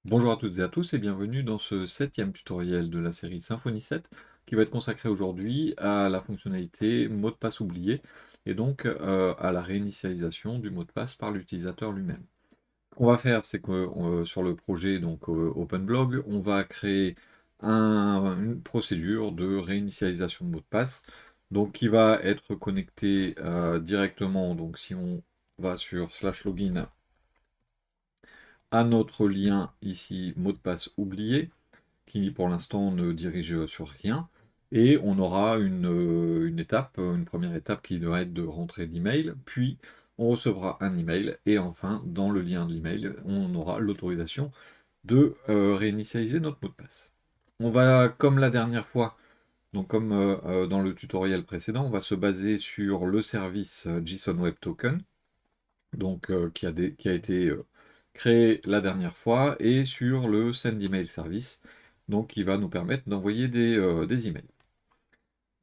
Bonjour à toutes et à tous et bienvenue dans ce 7e tutoriel de la série Symfony 7 qui va être consacré aujourd'hui à la fonctionnalité mot de passe oublié et donc à la réinitialisation du mot de passe par l'utilisateur lui-même. Ce qu'on va faire, c'est que sur le projet donc OpenBlog, on va créer une procédure de réinitialisation de mot de passe donc qui va être connectée directement, donc si on va sur /login à notre lien ici, mot de passe oublié, qui pour l'instant ne dirige sur rien. Et on aura une étape, une première étape qui devrait être de rentrer l'email, puis on recevra un email, et enfin, dans le lien de l'email, on aura l'autorisation de réinitialiser notre mot de passe. On va, comme la dernière fois, donc comme dans le tutoriel précédent, on va se baser sur le service JSON Web Token, donc qui a été créé la dernière fois, et sur le Send Email Service, donc qui va nous permettre d'envoyer des emails.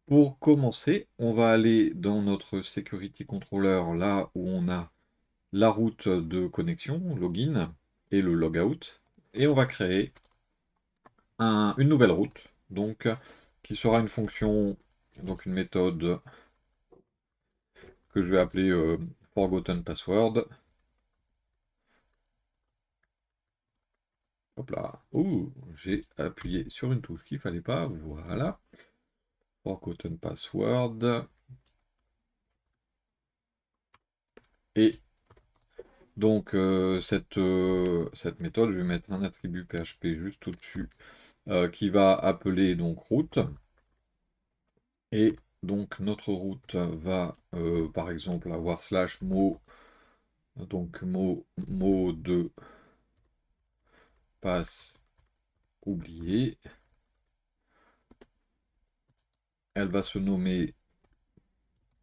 Pour commencer, on va aller dans notre Security Controller, là où on a la route de connexion, login, et le logout, et on va créer une nouvelle route, donc qui sera une fonction, donc une méthode que je vais appeler forgotten password. Hop là. Ouh, j'ai appuyé sur une touche qu'il fallait pas. Voilà. Forgotten password. Et donc cette méthode, je vais mettre un attribut PHP juste au-dessus qui va appeler donc route. Et donc notre route va par exemple avoir slash mot, donc mot de passe oublié. Elle va se nommer,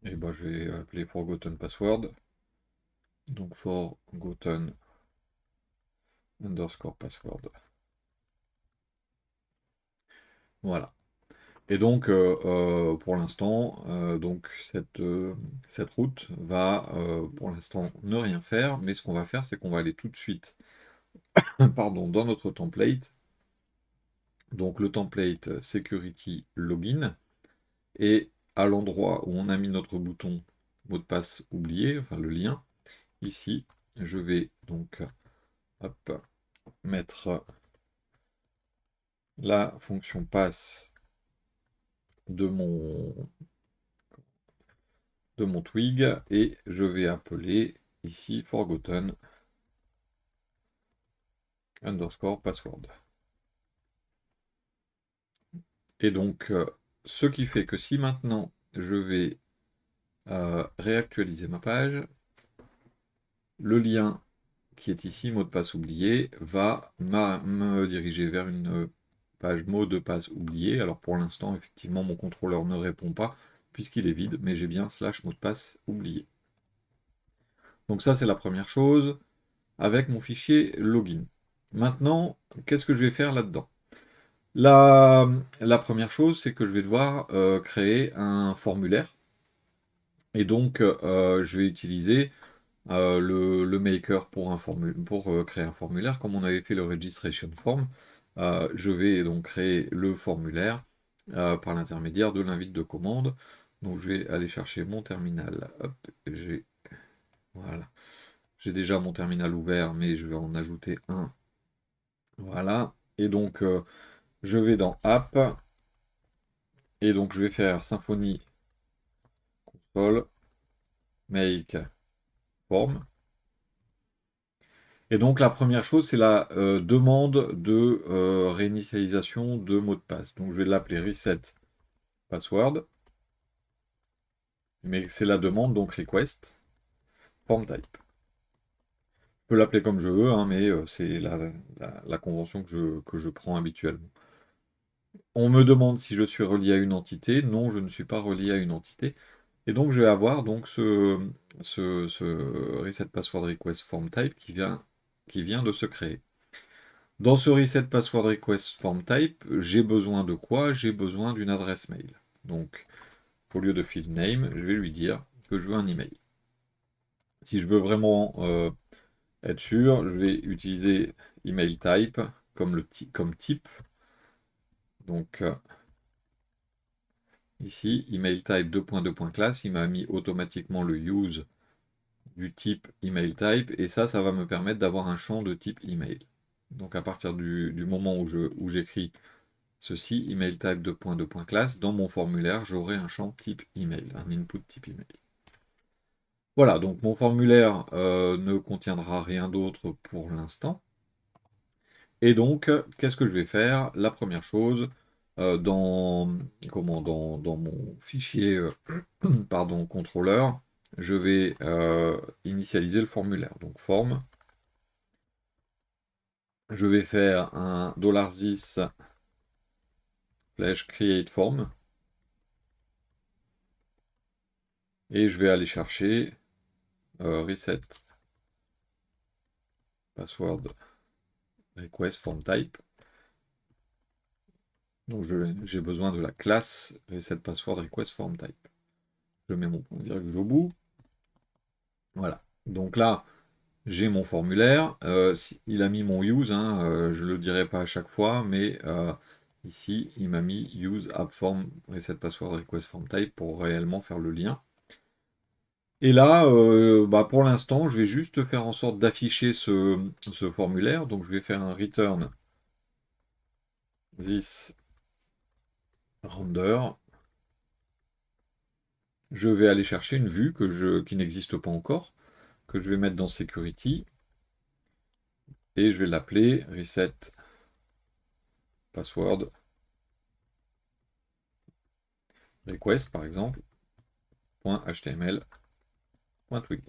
et ben je vais appeler forgotten password. Donc forgotten underscore password. Voilà. Et donc, pour l'instant, donc cette route va, pour l'instant, ne rien faire. Mais ce qu'on va faire, c'est qu'on va aller tout de suite, pardon, dans notre template. Donc le template security login. Et à l'endroit où on a mis notre bouton mot de passe oublié, enfin le lien, ici, je vais donc hop, mettre la fonction passe de mon twig et je vais appeler ici forgotten underscore password. Et donc, ce qui fait que si maintenant je vais réactualiser ma page, le lien qui est ici, mot de passe oublié, va me diriger vers une page mot de passe oublié. Alors pour l'instant, effectivement, mon contrôleur ne répond pas puisqu'il est vide, mais j'ai bien slash mot de passe oublié. Donc ça, c'est la première chose avec mon fichier login. Maintenant, qu'est-ce que je vais faire là-dedans? La première chose, c'est que je vais devoir créer un formulaire. Et donc, je vais utiliser le maker pour créer un formulaire, comme on avait fait le registration form. Je vais donc créer le formulaire par l'intermédiaire de l'invite de commande. Donc, je vais aller chercher mon terminal. Hop, voilà. J'ai déjà mon terminal ouvert, mais je vais en ajouter un. Voilà. Et donc, je vais dans App, et donc je vais faire Symfony console make form. Et donc la première chose, c'est la demande de réinitialisation de mot de passe. Donc je vais l'appeler reset password, mais c'est la demande, donc request form type. Je peux l'appeler comme je veux, hein, mais c'est la convention que je prends habituellement. On me demande si je suis relié à une entité. Non, je ne suis pas relié à une entité. Et donc je vais avoir donc ce reset password request form type qui vient de se créer. Dans ce reset password request form type, j'ai besoin de quoi? J'ai besoin d'une adresse mail. Donc, au lieu de field name, je vais lui dire que je veux un email. Si je veux vraiment être sûr, je vais utiliser email type comme type. Donc ici, email type 2.2.class, il m'a mis automatiquement le use du type email type, et ça va me permettre d'avoir un champ de type email. Donc à partir du moment où j'écris ceci, email type 2.2.class, dans mon formulaire, j'aurai un champ type email, un input type email. Voilà, donc mon formulaire ne contiendra rien d'autre pour l'instant. Et donc, qu'est-ce que je vais faire? La première chose, dans mon fichier pardon, contrôleur, je vais initialiser le formulaire. Donc form, je vais faire un $this / create form, et je vais aller chercher reset password request form type. Donc j'ai besoin de la classe reset password request form type. Je mets mon point virgule au bout. Voilà. Donc là, j'ai mon formulaire. Il a mis mon use, hein, je ne le dirai pas à chaque fois, mais ici, il m'a mis use app form reset password request form type pour réellement faire le lien. Et là, pour l'instant, je vais juste faire en sorte d'afficher ce formulaire. Donc je vais faire un return this render. Je vais aller chercher une vue qui n'existe pas encore, que je vais mettre dans security, et je vais l'appeler reset password request, par exemple, .html, .twig.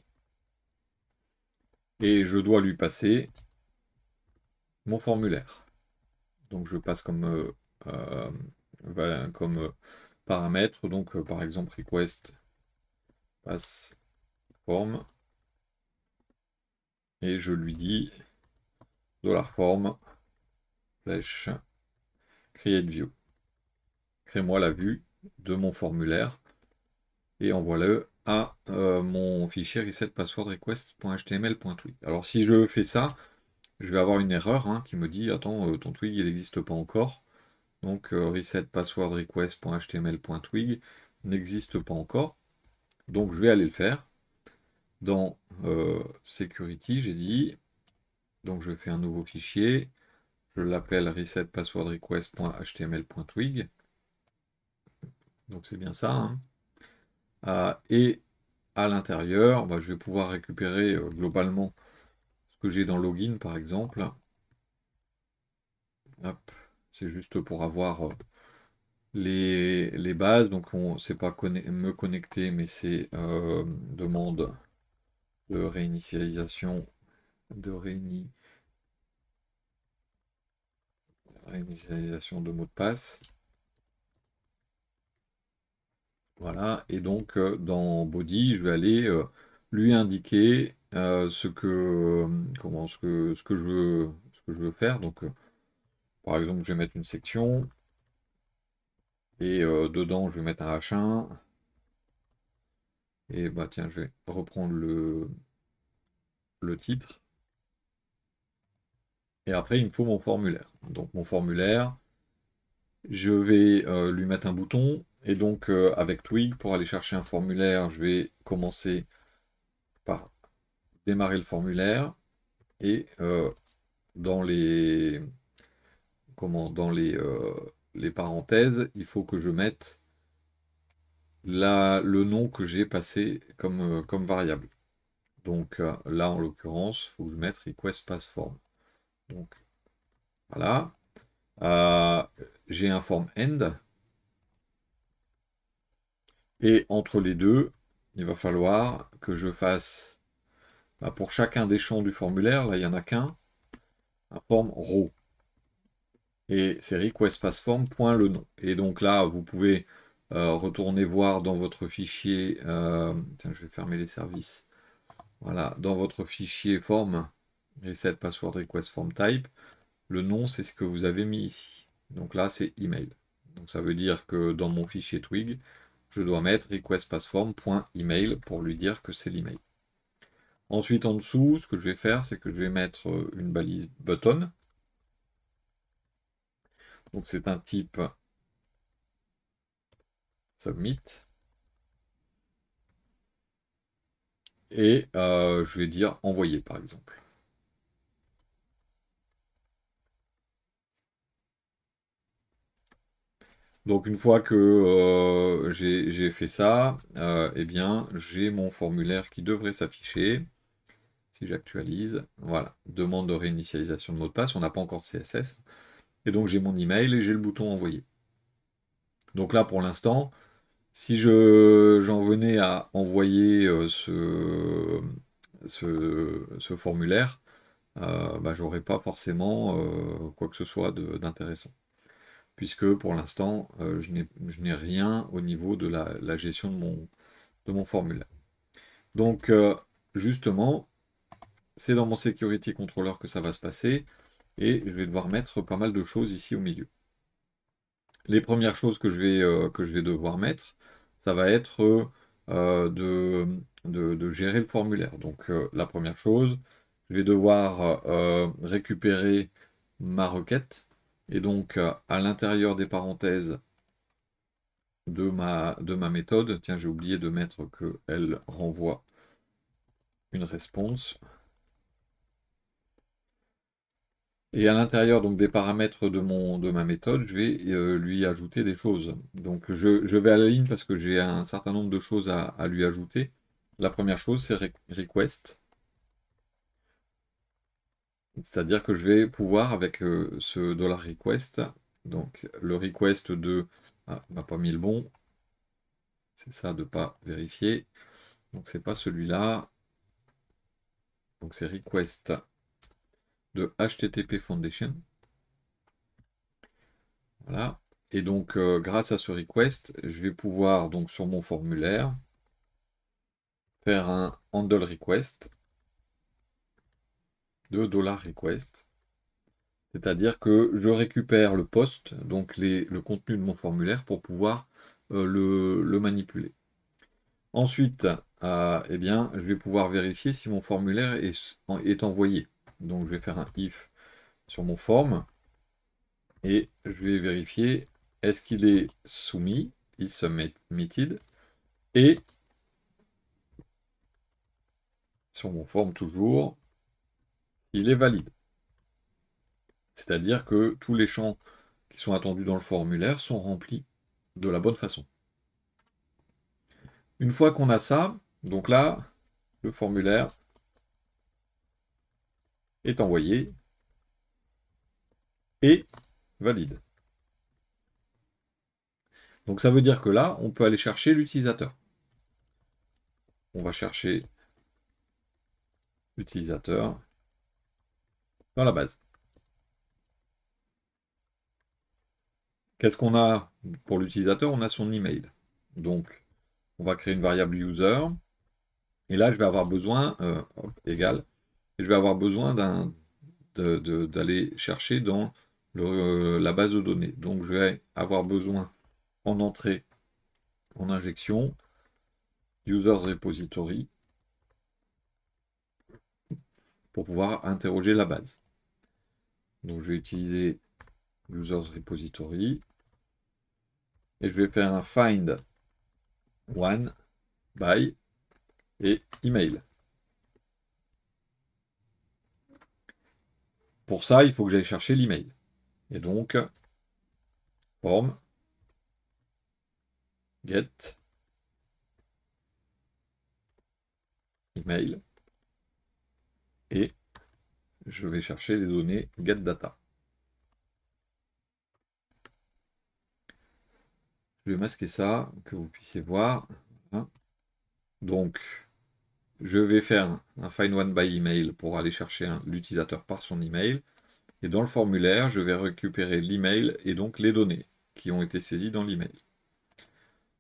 Et je dois lui passer mon formulaire. Donc je passe comme paramètre, donc par exemple request pass form, et je lui dis $form flèche create view. Crée-moi la vue de mon formulaire et envoie-le à mon fichier reset password request.html.twig. Alors si je fais ça, je vais avoir une erreur qui me dit attends, ton twig il n'existe pas encore. Donc reset password request.html.twig n'existe pas encore. Donc je vais aller le faire. Dans security, j'ai dit, donc je fais un nouveau fichier, je l'appelle reset password request.html.twig. Donc c'est bien ça. Et à l'intérieur, je vais pouvoir récupérer globalement ce que j'ai dans login par exemple. Hop, c'est juste pour avoir les bases. Donc on sait pas me connecter, mais c'est demande de réinitialisation réinitialisation de mot de passe. Voilà, et donc dans body, je vais aller lui indiquer ce que je veux faire. Donc par exemple, je vais mettre une section, et dedans je vais mettre un H1, et tiens, je vais reprendre le titre, et après il me faut mon formulaire. Donc mon formulaire, je vais lui mettre un bouton, et donc avec Twig, pour aller chercher un formulaire, je vais commencer par démarrer le formulaire, et dans les les parenthèses, il faut que je mette le nom que j'ai passé comme variable. Donc là, en l'occurrence, il faut que je mette request pass form. Donc voilà. J'ai un form end. Et entre les deux, il va falloir que je fasse, pour chacun des champs du formulaire, là il n'y en a qu'un, un form row. Et c'est request pass form point le nom. Et donc là, vous pouvez retourner voir dans votre fichier, tiens, je vais fermer les services. Voilà, dans votre fichier form, reset password request form type, le nom c'est ce que vous avez mis ici. Donc là c'est email. Donc ça veut dire que dans mon fichier Twig, je dois mettre request pass form point email pour lui dire que c'est l'email. Ensuite, en dessous, ce que je vais faire, c'est que je vais mettre une balise button. Donc c'est un type submit. Et je vais dire envoyer, par exemple. Donc une fois que j'ai fait ça, eh bien j'ai mon formulaire qui devrait s'afficher. Si j'actualise, voilà, demande de réinitialisation de mot de passe, on n'a pas encore de CSS. Et donc j'ai mon email et j'ai le bouton envoyer. Donc là pour l'instant, si j'en venais à envoyer ce formulaire, bah, j'aurais pas forcément quoi que ce soit d'intéressant. Puisque pour l'instant, je n'ai rien au niveau de la gestion de mon formulaire. Donc, justement, c'est dans mon Security Controller que ça va se passer, et je vais devoir mettre pas mal de choses ici au milieu. Les premières choses que je vais devoir mettre, ça va être de gérer le formulaire. Donc, la première chose, je vais devoir récupérer ma requête, et donc à l'intérieur des parenthèses, de ma méthode. Tiens, j'ai oublié de mettre qu'elle renvoie une réponse. Et à l'intérieur donc des paramètres de ma méthode, je vais lui ajouter des choses. Donc je vais à la ligne parce que j'ai un certain nombre de choses à lui ajouter. La première chose, c'est request. C'est-à-dire que je vais pouvoir, avec ce $request, donc le request de... Ah, on n'a pas mis le bon. C'est ça de ne pas vérifier. Donc c'est pas celui-là. Donc c'est request de HTTP Foundation. Voilà. Et donc, grâce à ce request, je vais pouvoir, donc sur mon formulaire, faire un handle request de $request. C'est-à-dire que je récupère le post, donc le contenu de mon formulaire, pour pouvoir le manipuler. Ensuite, eh bien, je vais pouvoir vérifier si mon formulaire est envoyé. Donc, je vais faire un if sur mon form. Et je vais vérifier est-ce qu'il est soumis, is submitted, et sur mon form toujours, il est valide. C'est-à-dire que tous les champs qui sont attendus dans le formulaire sont remplis de la bonne façon. Une fois qu'on a ça, donc là, le formulaire est envoyé et valide. Donc ça veut dire que là, on peut aller chercher l'utilisateur. On va chercher l'utilisateur dans la base. Qu'est-ce qu'on a pour l'utilisateur? On a son email. Donc, on va créer une variable user. Et là, je vais avoir besoin, égal, et je vais avoir besoin d'aller chercher dans la base de données. Donc, je vais avoir besoin en entrée, en injection, users repository, pour pouvoir interroger la base. Donc, je vais utiliser users repository, et je vais faire un find one by et email. Pour ça, il faut que j'aille chercher l'email. Et donc, form, get, email, et je vais chercher les données getData. Je vais masquer ça, que vous puissiez voir. Hein. Donc, je vais faire un find one by email pour aller chercher l'utilisateur par son email. Et dans le formulaire, je vais récupérer l'email et donc les données qui ont été saisies dans l'email.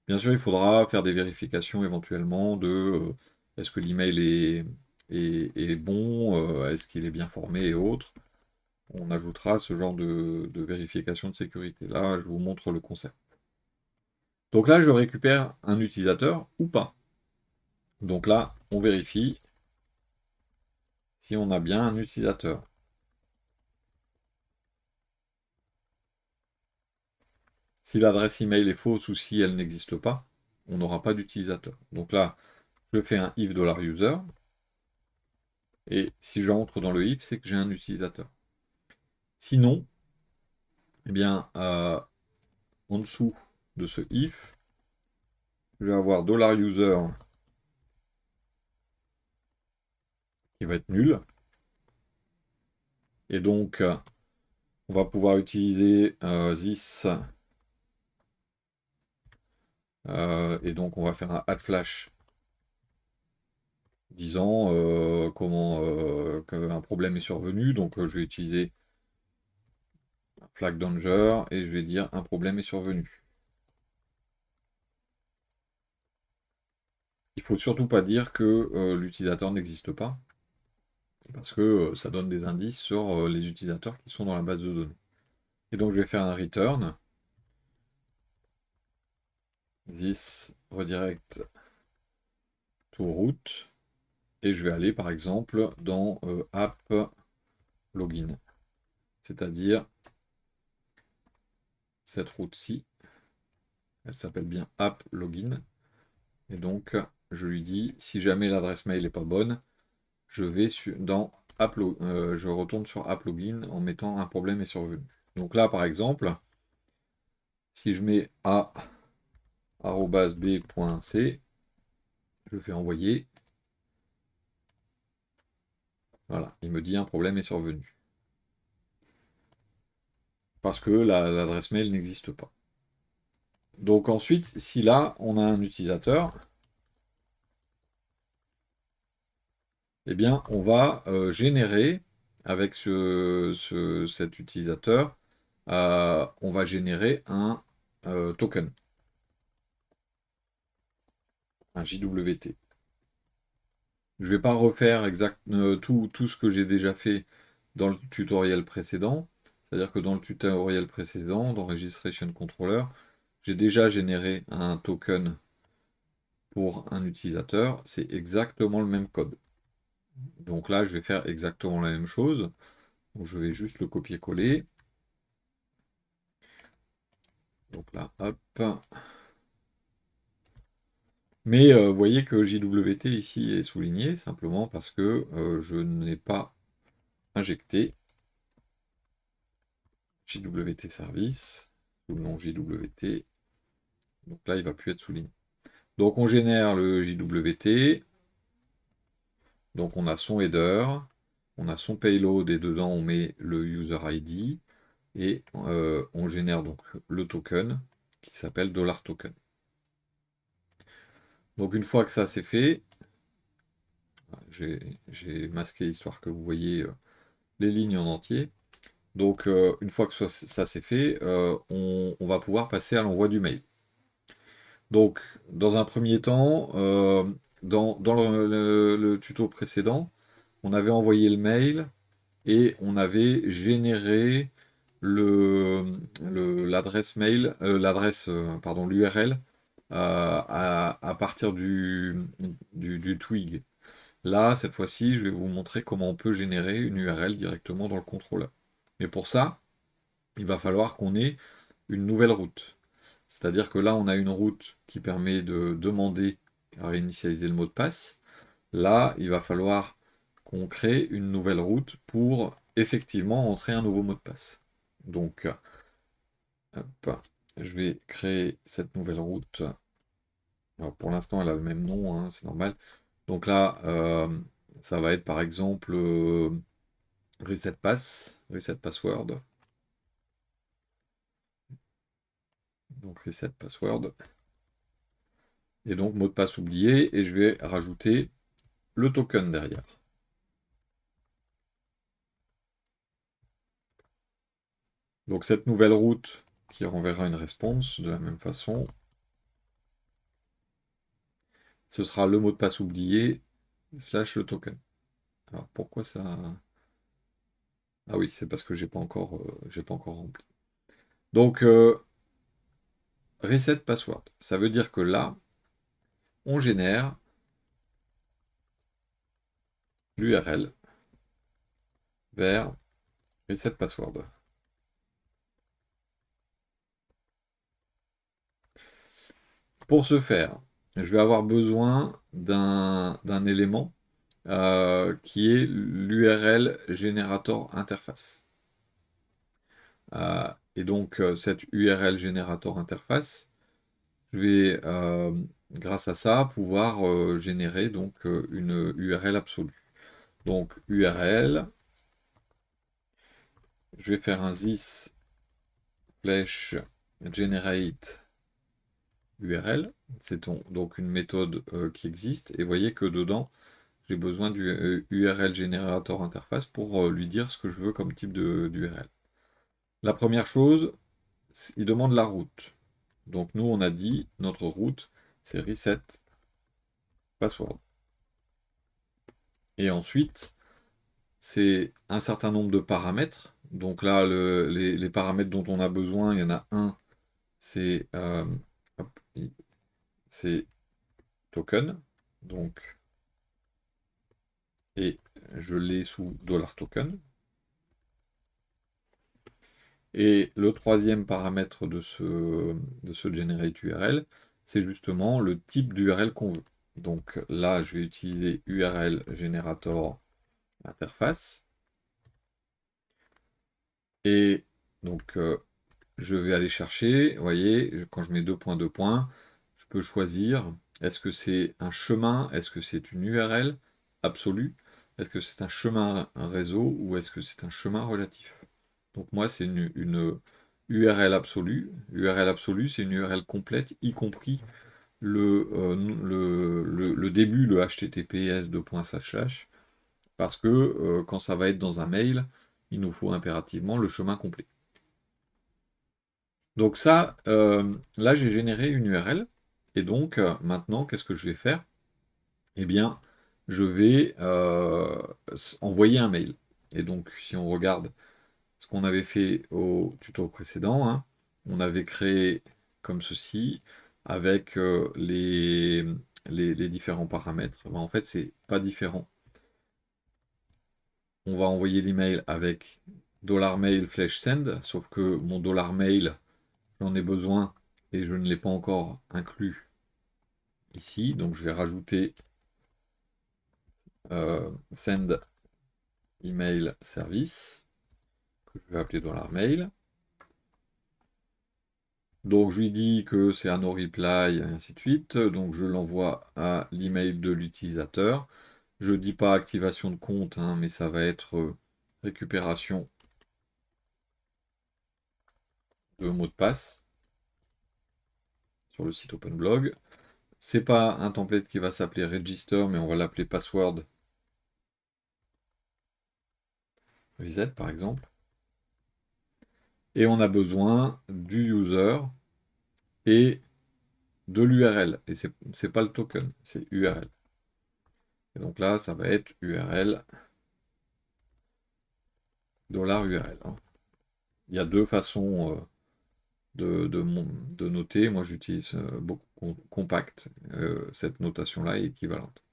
Bien sûr, il faudra faire des vérifications éventuellement de est-ce que l'email est bon, est-ce qu'il est bien formé et autres. On ajoutera ce genre de vérification de sécurité. Là, je vous montre le concept. Donc là, je récupère un utilisateur ou pas. Donc là, on vérifie. si on a bien un utilisateur. Si l'adresse email est fausse ou si elle n'existe pas, on n'aura pas d'utilisateur. Donc là, je fais un if $user, et si j'entre dans le if, c'est que j'ai un utilisateur. Sinon, eh bien, en dessous de ce if, je vais avoir $user qui va être nul. Et donc, on va pouvoir utiliser this. Et donc, on va faire un add flash disant comment qu'un problème est survenu. Donc, je vais utiliser flag danger et je vais dire un problème est survenu. Il faut surtout pas dire que l'utilisateur n'existe pas, parce que ça donne des indices sur les utilisateurs qui sont dans la base de données. Et donc je vais faire un return, this redirect to root, et je vais aller par exemple dans app login, c'est-à-dire cette route-ci, elle s'appelle bien app login, et donc je lui dis si jamais l'adresse mail n'est pas bonne, je vais dans je retourne sur app login en mettant un problème est survenu. Donc là par exemple, si je mets a@b.c, je fais envoyer. Voilà, il me dit un problème est survenu. Parce que l'adresse mail n'existe pas. Donc ensuite, si là, on a un utilisateur, eh bien, on va générer, avec cet utilisateur, on va générer un token, un JWT. Je ne vais pas refaire tout ce que j'ai déjà fait dans le tutoriel précédent. C'est-à-dire que dans le tutoriel précédent, dans Registration Controller, j'ai déjà généré un token pour un utilisateur. C'est exactement le même code. Donc là, je vais faire exactement la même chose. Donc je vais juste le copier-coller. Donc là, hop. Mais vous voyez que JWT ici est souligné, simplement parce que je n'ai pas injecté JWT service, sous le nom JWT. Donc là, il ne va plus être souligné. Donc on génère le JWT. Donc on a son header, on a son payload et dedans on met le user ID. Et on génère donc le token qui s'appelle $token. Donc une fois que ça c'est fait, j'ai masqué histoire que vous voyez les lignes en entier. Donc une fois que ça c'est fait, on va pouvoir passer à l'envoi du mail. Donc dans un premier temps, dans le tuto précédent, on avait envoyé le mail et on avait généré l'adresse mail, l'URL à partir du twig. Là, cette fois-ci, je vais vous montrer comment on peut générer une URL directement dans le contrôleur. Mais pour ça, il va falloir qu'on ait une nouvelle route. C'est-à-dire que là, on a une route qui permet de demander à réinitialiser le mot de passe. Là, il va falloir qu'on crée une nouvelle route pour effectivement entrer un nouveau mot de passe. Donc, hop, je vais créer cette nouvelle route. Alors, pour l'instant, elle a le même nom, hein, c'est normal. Donc là, ça va être par exemple reset password. Donc reset password. Et donc mot de passe oublié, et je vais rajouter le token derrière. Donc cette nouvelle route qui renverra une réponse de la même façon, ce sera le mot de passe oublié / le token. Alors pourquoi ça... Ah oui, c'est parce que j'ai pas encore rempli. Donc reset password, ça veut dire que là, on génère l'URL vers reset password. Pour ce faire, je vais avoir besoin d'un élément qui est l'URL Generator Interface. Et donc, cette URL Generator Interface, je vais, grâce à ça, pouvoir générer donc, une URL absolue. Donc, URL, je vais faire un this flèche generate URL. C'est donc une méthode qui existe. Et vous voyez que dedans, j'ai besoin du URL Generator Interface pour lui dire ce que je veux comme type d'URL. La première chose, il demande la route. Donc nous, on a dit, notre route, c'est reset password. Et ensuite, c'est un certain nombre de paramètres. Donc là, les paramètres dont on a besoin, il y en a un, c'est token. Donc, et je l'ai sous $token. Et le troisième paramètre de ce generate URL, c'est justement le type d'URL qu'on veut. Donc là, je vais utiliser URL generator interface. Et donc, je vais aller chercher, vous voyez, quand je mets deux points, je peux choisir, est-ce que c'est un chemin, est-ce que c'est une URL absolue, est-ce que c'est un chemin, un réseau, ou est-ce que c'est un chemin relatif. Donc moi, c'est une URL absolue. URL absolue, c'est une URL complète, y compris le début, le HTTPS // parce que quand ça va être dans un mail, il nous faut impérativement le chemin complet. Donc ça, là j'ai généré une URL, et donc maintenant, qu'est-ce que je vais faire? Eh bien, je vais envoyer un mail. Et donc, si on regarde ce qu'on avait fait au tuto précédent, hein, on avait créé comme ceci, avec les différents paramètres. Ben, en fait, c'est pas différent. On va envoyer l'email avec $mail /send, sauf que mon $mail, j'en ai besoin et je ne l'ai pas encore inclus ici, donc je vais rajouter send email service, que je vais appeler $mail. Donc je lui dis que c'est un no reply, et ainsi de suite, donc je l'envoie à l'email de l'utilisateur. Je ne dis pas activation de compte, hein, mais ça va être récupération de mot de passe sur le site OpenBlog. C'est pas un template qui va s'appeler register, mais on va l'appeler password reset par exemple. Et on a besoin du user et de l'URL. Et c'est pas le token, c'est URL. Et donc là, ça va être URL, $URL. Hein. Il y a deux façons de noter. Moi, j'utilise beaucoup compact. Cette notation-là est équivalente.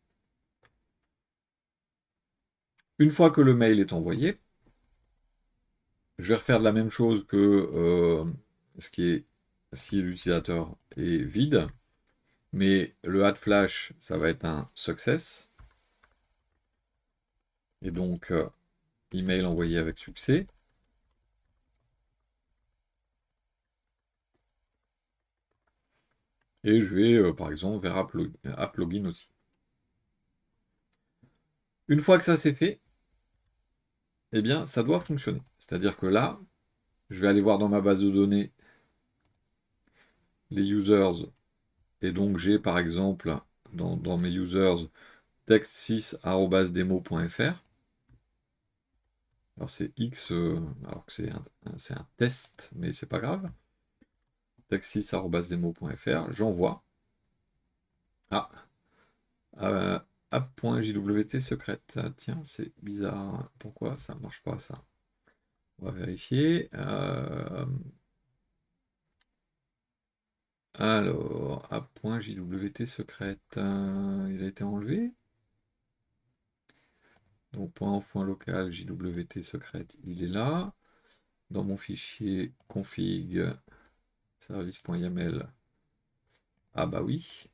Une fois que le mail est envoyé, je vais refaire de la même chose que ce qui est si l'utilisateur est vide, mais le add flash, ça va être un success. Et donc, email envoyé avec succès. Et je vais, par exemple, vers app login aussi. Une fois que ça c'est fait, eh bien, ça doit fonctionner. C'est-à-dire que là, je vais aller voir dans ma base de données les users. Et donc, j'ai par exemple, dans mes users, text6@demo.fr. Alors, c'est X, alors que c'est un test, mais c'est pas grave. text6@demo.fr. J'envoie. Ah, app.jwt secrète. Ah, tiens, c'est bizarre. Pourquoi ça ne marche pas, ça? On va vérifier. Alors, app.jwt secrète. Il a été enlevé? Donc .env.local, JWT secrète, il est là. Dans mon fichier config service.yaml, ah bah oui,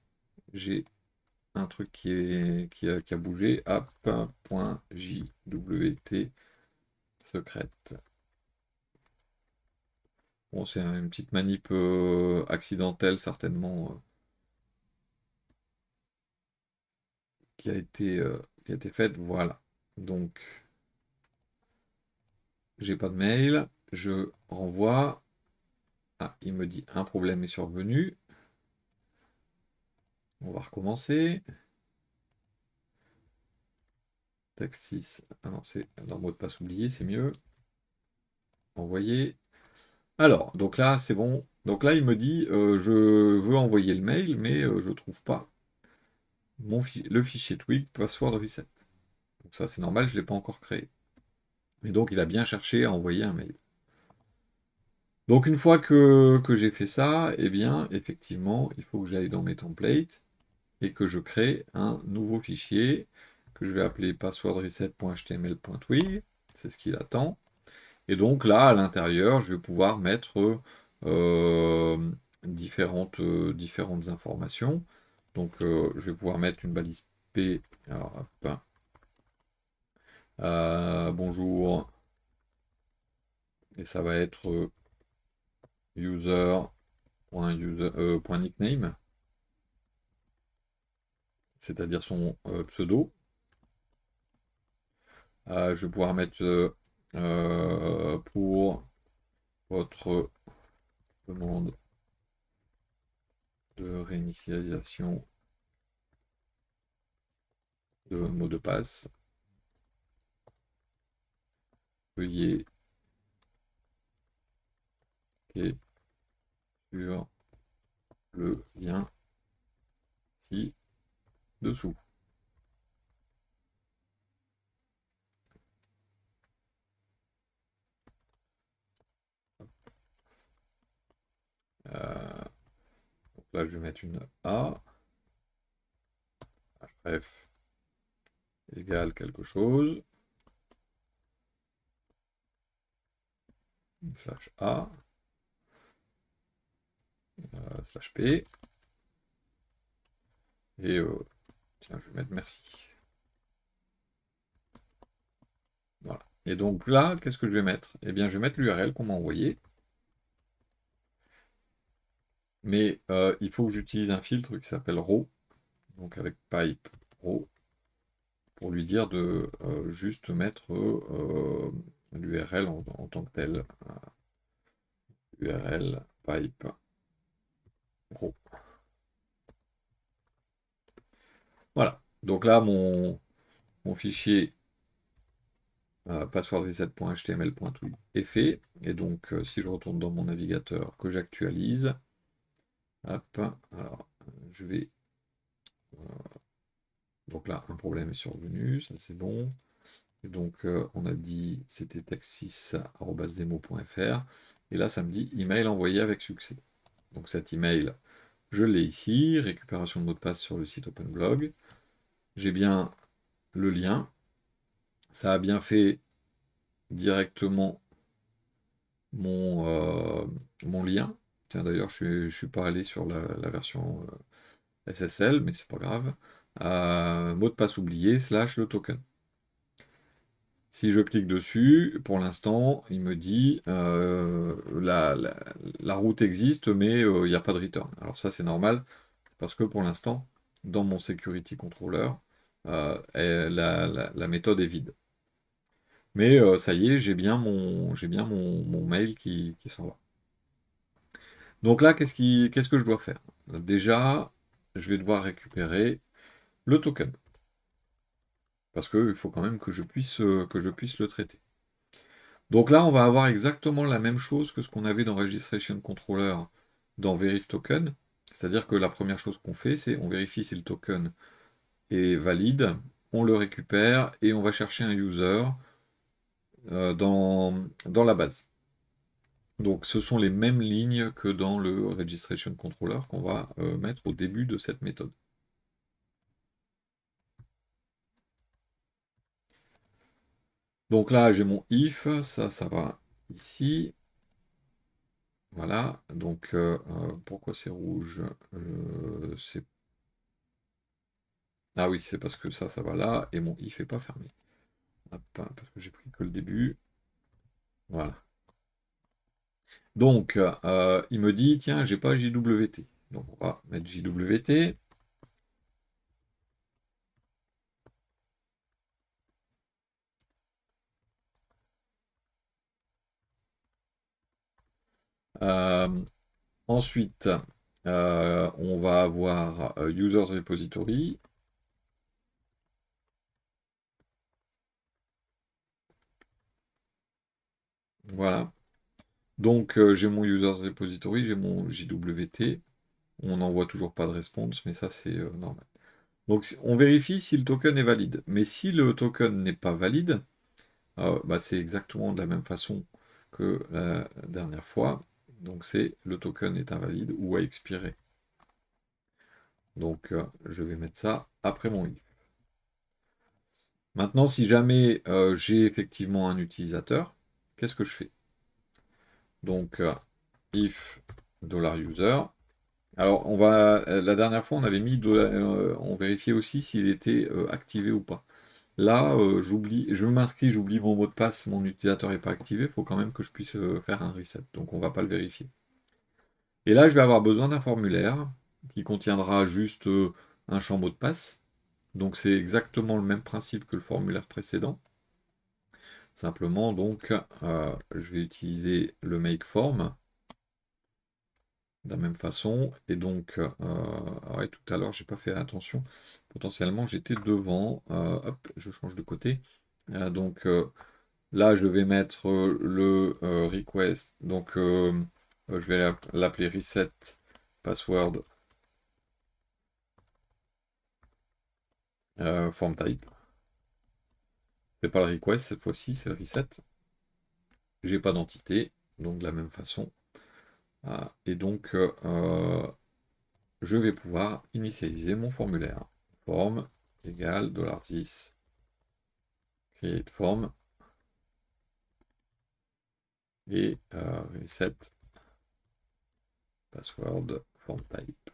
j'ai un truc qui a bougé, app.jwt secrète. Bon, c'est une petite manip accidentelle certainement qui a été faite, voilà. Donc, j'ai pas de mail, je renvoie. Ah, il me dit un problème est survenu. On va recommencer. Taxis, ah non, c'est dans mot de passe oublié, c'est mieux. Envoyer. Alors, donc là, c'est bon. Donc là, il me dit, je veux envoyer le mail, mais je ne trouve pas le fichier Twig password reset. Donc ça, c'est normal, je ne l'ai pas encore créé. Mais donc, il a bien cherché à envoyer un mail. Donc, une fois que j'ai fait ça, eh bien, effectivement, il faut que j'aille dans mes templates et que je crée un nouveau fichier que je vais appeler passwordreset.html.twig. C'est ce qu'il attend. Et donc là, à l'intérieur, je vais pouvoir mettre différentes informations. Donc je vais pouvoir mettre une balise P. Alors, hop, bonjour. Et ça va être user.nickname, c'est-à-dire son pseudo. Je vais pouvoir mettre pour votre demande de réinitialisation de mot de passe. Veuillez cliquer sur le lien ci-dessous. Donc là, je vais mettre une A. Bref, égale quelque chose. Slash A. Slash P. Et tiens, je vais mettre merci. Voilà. Et donc là, qu'est-ce que je vais mettre? Eh bien, je vais mettre l'URL qu'on m'a envoyé. Mais il faut que j'utilise un filtre qui s'appelle row. Donc avec pipe row. Pour lui dire de juste mettre l'URL en tant que tel. URL pipe row. Voilà. Donc là, mon fichier passwordreset.html.twig est fait. Et donc, si je retourne dans mon navigateur, que j'actualise, hop, alors, je vais... donc là, un problème est survenu, ça c'est bon. Et donc, on a dit, c'était taxis@demo.fr. Et là, ça me dit email envoyé avec succès. Donc cet email, je l'ai ici, récupération de mot de passe sur le site OpenBlog. J'ai bien le lien. Ça a bien fait directement mon lien. Tiens, d'ailleurs, je suis pas allé sur la version SSL, mais c'est pas grave. Mot de passe oublié, / le token. Si je clique dessus, pour l'instant, il me dit la route existe, mais il n'y a pas de return. Alors ça, c'est normal, parce que pour l'instant, dans mon security controller, la méthode est vide. Mais ça y est, j'ai bien mon mail qui s'en va. Donc là, qu'est-ce que je dois faire? Déjà, je vais devoir récupérer le token. Parce qu'il faut quand même que je puisse le traiter. Donc là, on va avoir exactement la même chose que ce qu'on avait dans Registration Controller dans Verif Token. C'est-à-dire que la première chose qu'on fait, c'est on vérifie si le token est valide, on le récupère et on va chercher un user dans la base. Donc ce sont les mêmes lignes que dans le Registration Controller qu'on va mettre au début de cette méthode. Donc là, j'ai mon if, ça va ici. Voilà, donc pourquoi c'est rouge? Ah oui, c'est parce que ça va là, et mon if est pas fermé. Hop, parce que j'ai pris que le début. Voilà. Donc, il me dit, tiens, j'ai pas JWT. Donc, on va mettre JWT. Euh, Ensuite, on va avoir Users Repository. Voilà. Donc, j'ai mon Users Repository, j'ai mon JWT. On n'envoie toujours pas de response, mais ça, c'est normal. Donc, on vérifie si le token est valide. Mais si le token n'est pas valide, bah, c'est exactement de la même façon que la dernière fois. Donc, c'est le token est invalide ou a expiré. Donc, je vais mettre ça après mon if. Maintenant, si jamais j'ai effectivement un utilisateur, qu'est-ce que je fais? Donc, if $user. Alors, la dernière fois, on avait mis on vérifiait aussi s'il était activé ou pas. Là, je m'inscris, j'oublie mon mot de passe, mon utilisateur n'est pas activé, il faut quand même que je puisse faire un reset. Donc, on ne va pas le vérifier. Et là, je vais avoir besoin d'un formulaire qui contiendra juste un champ mot de passe. Donc, c'est exactement le même principe que le formulaire précédent. Simplement, donc, je vais utiliser le make form de la même façon. Et donc, ouais, tout à l'heure, j'ai pas fait attention. Potentiellement, j'étais devant. Hop, je change de côté. Donc, là, je vais mettre le request. Donc, je vais l'appeler reset password form type. C'est pas le request cette fois-ci, c'est le reset. J'ai pas d'entité, donc de la même façon. Et donc, je vais pouvoir initialiser mon formulaire. Form égale $10 create form et reset password form type.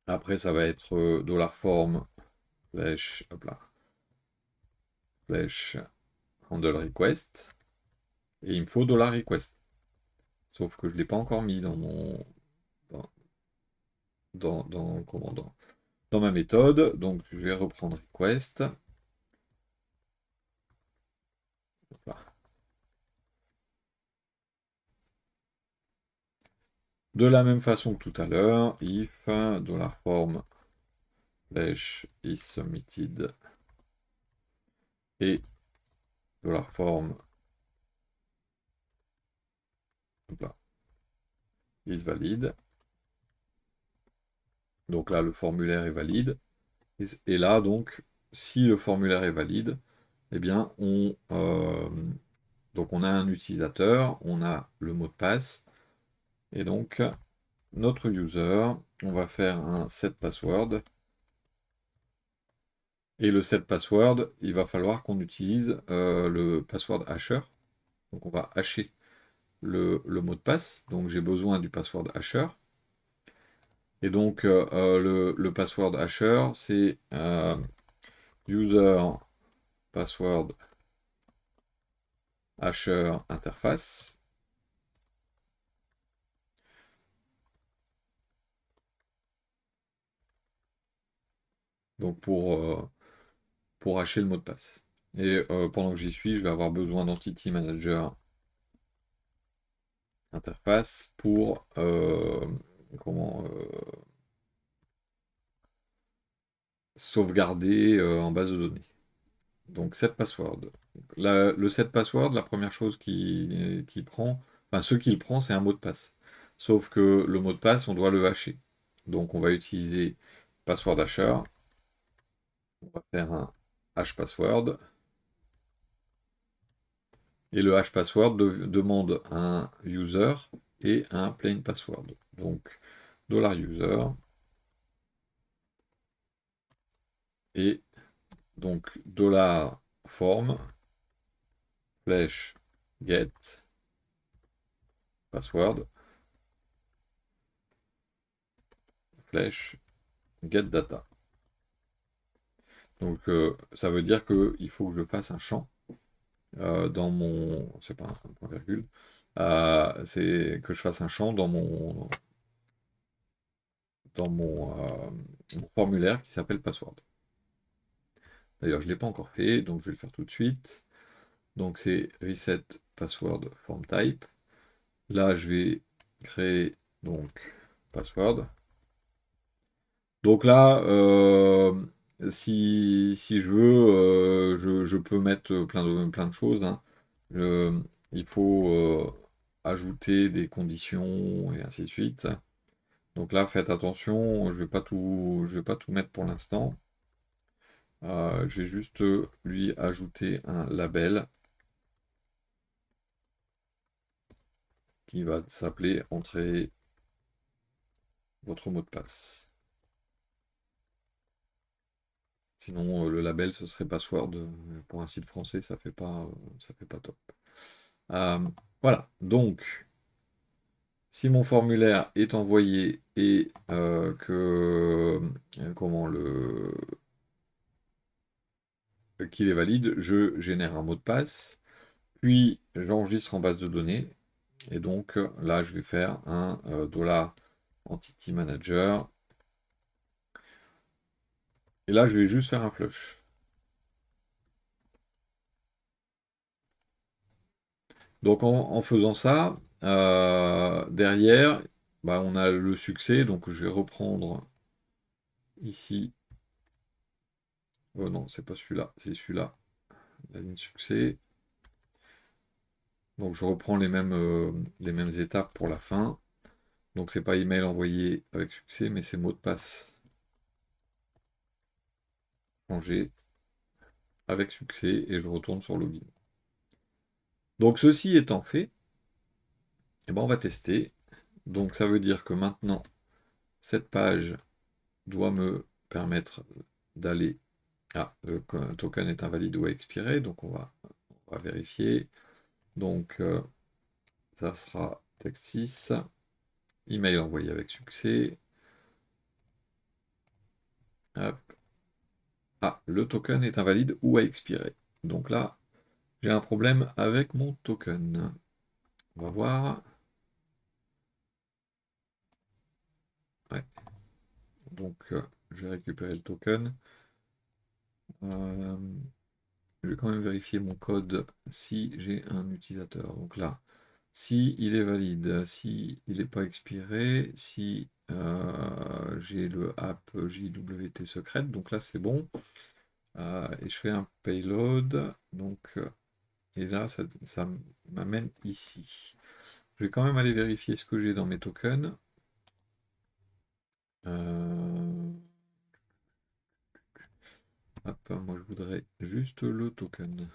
Après, ça va être $form flèche, hop là, flèche handle request. Et il me faut $request. Sauf que je ne l'ai pas encore mis dans mon. Dans ma méthode. Donc je vais reprendre request. Voilà. De la même façon que tout à l'heure, if $form flèche is submitted et $form is valide. Donc là, le formulaire est valide. Et là, donc, si le formulaire est valide, eh bien, donc on a un utilisateur, on a le mot de passe, et donc notre user, on va faire un set password, et le set password, il va falloir qu'on utilise le password hasher, donc on va hasher le mot de passe, donc j'ai besoin du password hasher, et donc le password hasher, c'est user password hasher interface. Donc pour hacher le mot de passe. Et pendant que j'y suis, je vais avoir besoin d'Entity Manager interface pour sauvegarder en base de données. Donc set password. Le set password, la première chose qui prend, enfin ce qu'il prend, c'est un mot de passe. Sauf que le mot de passe, on doit le hacher. Donc on va utiliser password hasher. On va faire un hash password. Et le hash password demande un user et un plain password. Donc $user Et donc $form flèche get password flèche get data. Donc ça veut dire qu'il faut que je fasse un champ dans mon... C'est pas un point virgule. C'est que je fasse un champ dans mon formulaire qui s'appelle password. D'ailleurs, je ne l'ai pas encore fait, donc je vais le faire tout de suite. Donc c'est reset password form type. Là, je vais créer donc password. Donc là, si je veux, je peux mettre plein de choses, hein. Il faut ajouter des conditions et ainsi de suite. Donc là, faites attention, je vais pas tout mettre pour l'instant. Je vais juste lui ajouter un label qui va s'appeler entrer votre mot de passe. Sinon, le label, ce serait password. Pour un site français, ça fait pas top. Voilà, donc, si mon formulaire est envoyé et qu'il est valide, je génère un mot de passe, puis j'enregistre en base de données, et donc là, je vais faire un $entity manager, et là, je vais juste faire un flush. Donc en faisant ça, derrière, bah, on a le succès, donc je vais reprendre ici. Oh non, c'est pas celui-là, c'est celui-là, la ligne succès. Donc je reprends les mêmes étapes pour la fin. Donc c'est pas email envoyé avec succès, mais c'est mot de passe changé avec succès et je retourne sur login. Donc ceci étant fait, eh ben, on va tester. Donc ça veut dire que maintenant, cette page doit me permettre d'aller... Ah, le token est invalide ou expiré, donc on va vérifier. Donc ça sera texte 6, email envoyé avec succès. Hop. Ah, le token est invalide ou a expiré. Donc là, j'ai un problème avec mon token. On va voir. Ouais. Donc, je vais récupérer le token. Euh, je vais quand même vérifier mon code si j'ai un utilisateur. Donc là, si il est valide, si il n'est pas expiré, si j'ai le app JWT secrète, donc là c'est bon. Et je fais un payload. Donc, et là, ça m'amène ici. Je vais quand même aller vérifier ce que j'ai dans mes tokens. Hop, moi je voudrais juste le token.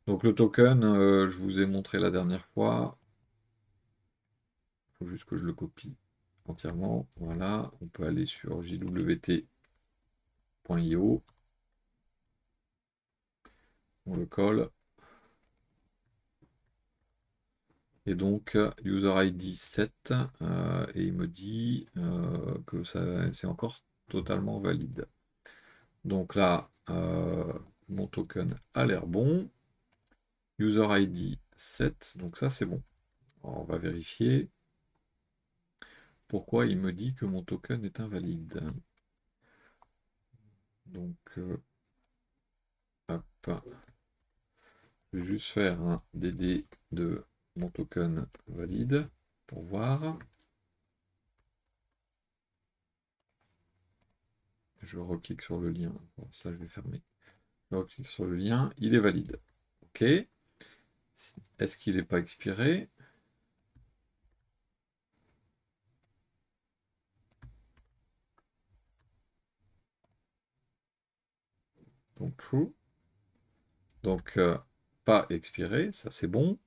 Donc le token, je vous ai montré la dernière fois. Il faut juste que je le copie entièrement. Voilà, on peut aller sur jwt.io. On le colle. Et donc, user ID 7, et il me dit que c'est encore totalement valide. Donc là, mon token a l'air bon. User ID 7, donc ça c'est bon. Alors, on va vérifier pourquoi il me dit que mon token est invalide. Donc, hop, je vais juste faire un DD de mon token valide pour voir. Je reclique sur le lien. Bon, ça, je vais fermer. Je reclique sur le lien. Il est valide. OK. Est-ce qu'il n'est pas expiré? Donc, true. Donc, pas expiré. Ça, c'est bon.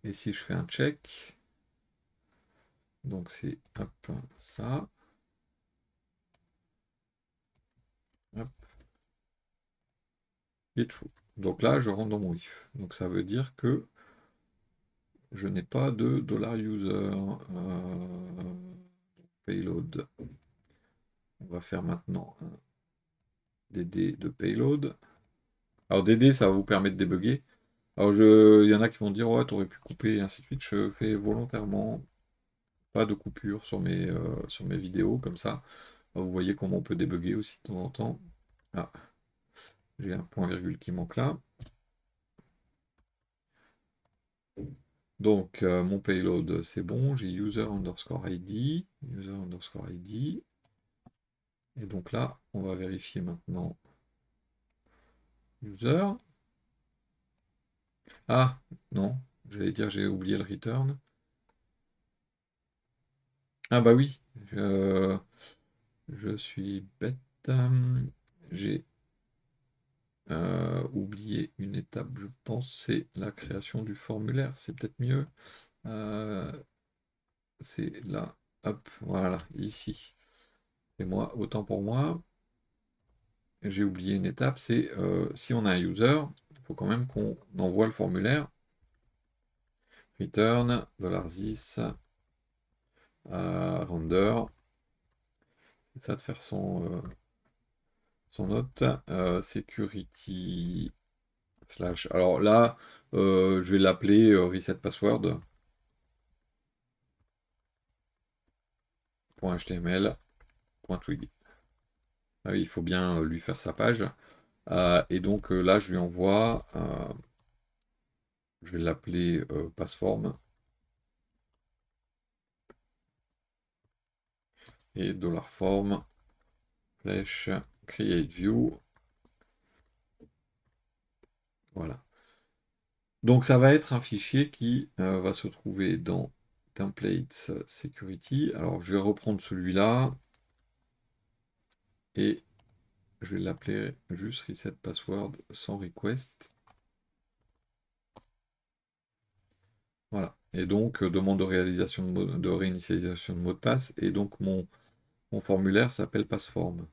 Et si je fais un check, donc c'est hop, ça. Hop, et true. Donc là, je rentre dans mon if. Donc ça veut dire que je n'ai pas de $user. Payload. On va faire maintenant un DD de payload. Alors DD, ça va vous permettre de débugger. Alors il y en a qui vont dire ouais, t'aurais pu couper et ainsi de suite. Je fais volontairement pas de coupure sur mes vidéos comme ça. Alors, vous voyez comment on peut débugger aussi de temps en temps. Ah, j'ai un point virgule qui manque là. Donc mon payload c'est bon, j'ai user underscore ID, user underscore ID. Et donc là, on va vérifier maintenant user. Ah, non, j'allais dire j'ai oublié le return. Ah bah oui, je suis bête. J'ai oublié une étape, je pense, c'est la création du formulaire. C'est peut-être mieux. Euh, c'est là, hop, voilà, ici. C'est moi, autant pour moi. J'ai oublié une étape, c'est si on a un user, il faut quand même qu'on envoie le formulaire. Return, $this, render. C'est ça de faire son note. Security slash. Alors là, je vais l'appeler reset password. .html, .twig. Ah oui, il faut bien lui faire sa page. Et donc là, je lui envoie, je vais l'appeler passform. Et $form, flèche, create view. Voilà. Donc ça va être un fichier qui va se trouver dans templates security. Alors je vais reprendre celui-là et je vais l'appeler juste reset password sans request. Voilà. Et donc demande de réalisation de réinitialisation de mot de passe. Et donc mon formulaire s'appelle passform.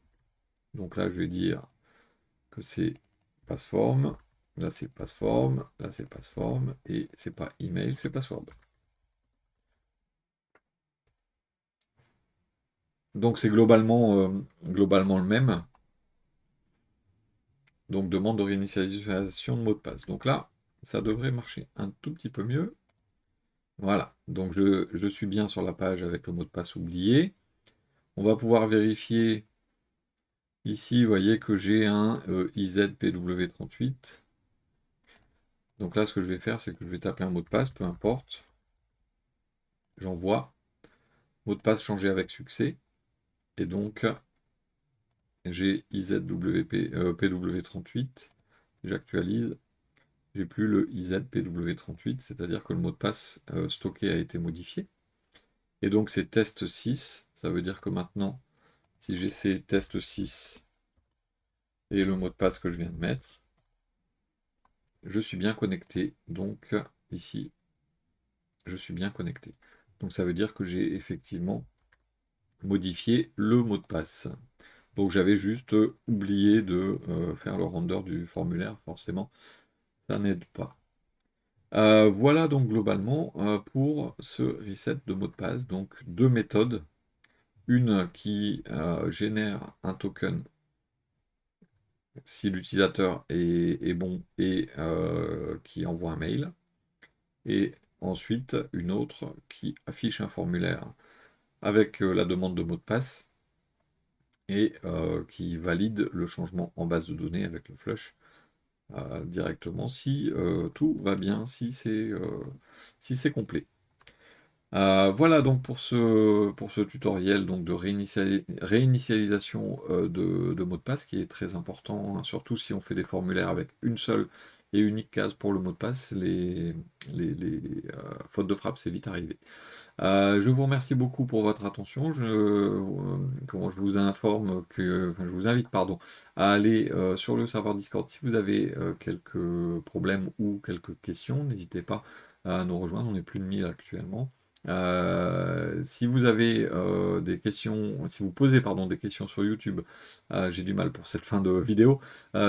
Donc là je vais dire que c'est passform. Là c'est passform. Là c'est passform. Et c'est pas email, c'est password. Donc c'est globalement le même. Donc demande de réinitialisation de mot de passe. Donc là, ça devrait marcher un tout petit peu mieux. Voilà, donc je suis bien sur la page avec le mot de passe oublié. On va pouvoir vérifier ici, vous voyez que j'ai un IZPW38. Donc là, ce que je vais faire, c'est que je vais taper un mot de passe, peu importe. J'envoie. Mot de passe changé avec succès. Et donc, j'ai IZPW38. J'actualise. J'ai plus le IZPW38, c'est-à-dire que le mot de passe stocké a été modifié. Et donc c'est test 6, ça veut dire que maintenant, si j'essaie test 6 et le mot de passe que je viens de mettre, je suis bien connecté. Donc ici, je suis bien connecté. Donc ça veut dire que j'ai effectivement modifié le mot de passe. Donc j'avais juste oublié de faire le render du formulaire, forcément, ça n'aide pas. Voilà donc globalement pour ce reset de mot de passe. Donc deux méthodes. Une qui génère un token si l'utilisateur est bon et qui envoie un mail. Et ensuite une autre qui affiche un formulaire avec la demande de mot de passe et qui valide le changement en base de données avec le flush directement si tout va bien, si c'est complet. Voilà donc pour ce tutoriel donc de réinitialisation de mots de passe qui est très important, hein, surtout si on fait des formulaires avec une seule et unique case pour le mot de passe, les fautes de frappe c'est vite arrivé. Je vous remercie beaucoup pour votre attention. Je vous informe que, enfin, je vous invite, pardon, à aller sur le serveur Discord si vous avez quelques problèmes ou quelques questions. N'hésitez pas à nous rejoindre. On est plus de 1000 actuellement. Si vous avez des questions, si vous posez pardon, des questions sur YouTube, j'ai du mal pour cette fin de vidéo.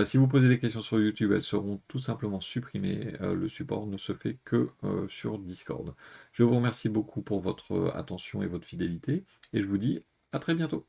Si vous posez des questions sur YouTube, elles seront tout simplement supprimées. Le support ne se fait que sur Discord. Je vous remercie beaucoup pour votre attention et votre fidélité, et je vous dis à très bientôt.